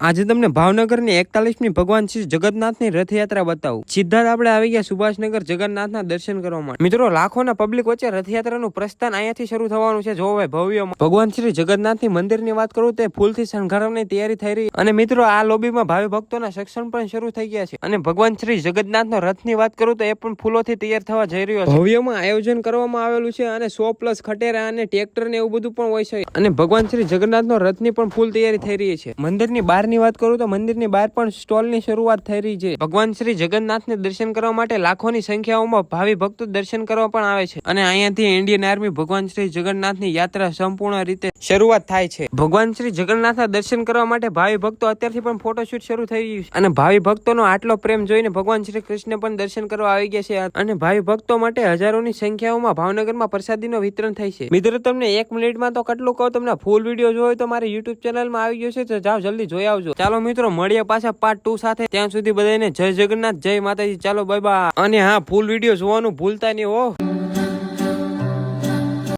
આજે તમને ભાવનગરની 41મી ભગવાન શ્રી જગન્નાથની રથયાત્રા બતાવું। સીધા આપણે આવી ગયા સુભાષનગર જગન્નાથના દર્શન કરવા માટે। મિત્રો લાખોના પબ્લિક વચ્ચે રથયાત્રાનું પ્રસ્થાન અહીંયાથી શરૂ થવાનું છે। જો ભાઈ ભવ્ય ભગવાન શ્રી જગન્નાથની મંદિરની વાત કરું તો ફૂલથી શણગારવાની તૈયારી થઈ રહી અને મિત્રો આ લોબીમાં ભાવિ ભક્તોના સેક્શન પણ શરૂ થઈ ગયા છે અને ભગવાન શ્રી જગન્નાથનો રથની વાત કરું તો એ પણ ફૂલોથી તૈયાર થવા જઈ રહ્યો છે। ભવ્યમાં આયોજન કરવામાં આવેલું છે અને 100+ ખટેરા અને ટ્રેક્ટર ને એવું બધું પણ હોય છે અને ભગવાન શ્રી જગન્નાથનો રથની પણ ફૂલ તૈયારી થઈ રહી છે। મંદિરની બહાર ની વાત કરું તો મંદિરની બહાર પણ સ્ટોલની શરૂઆત થઈ રહી છે। ભગવાન શ્રી જગન્નાથને દર્શન કરવા માટે લાખોની સંખ્યાઓમાં ભાવિ ભક્તો દર્શન કરવા પણ આવે છે અને અહીંયાથી ઇન્ડિયન આર્મી ભગવાન શ્રી જગન્નાથની યાત્રા સંપૂર્ણ રીતે શરૂઆત થાય છે। ભગવાન શ્રી જગન્નાથના દર્શન કરવા માટે ભાવિ ભક્તો અત્યારથી પણ ફોટોશૂટ શરૂ થઈ રહ્યું છે અને ભાવિ ભક્તોનો આટલો પ્રેમ જોઈને ભગવાન શ્રી કૃષ્ણ પણ દર્શન કરવા આવી ગયા છે અને ભાવિ ભક્તો માટે હજારોની સંખ્યાઓમાં ભાવનગરમાં પ્રસાદીનું વિતરણ થાય છે। મિત્રો તમને 1 મિનિટમાં તો કેટલું કહું, તમને ફૂલ વિડીયો જોયો તો મારી યુટ્યુબ ચેનલમાં આવી ગયો છે, તો જાઓ જલ્દી જોઈ આવજો। ચાલો મિત્રો મળીએ પાછા પાર્ટ 2 સાથે। ત્યાં સુધી બધાને જય જગન્નાથ, જય માતાજી। ચાલો બાય બાય। અને હા, ફૂલ વિડીયો જોવાનું ભૂલતા નહીં હો।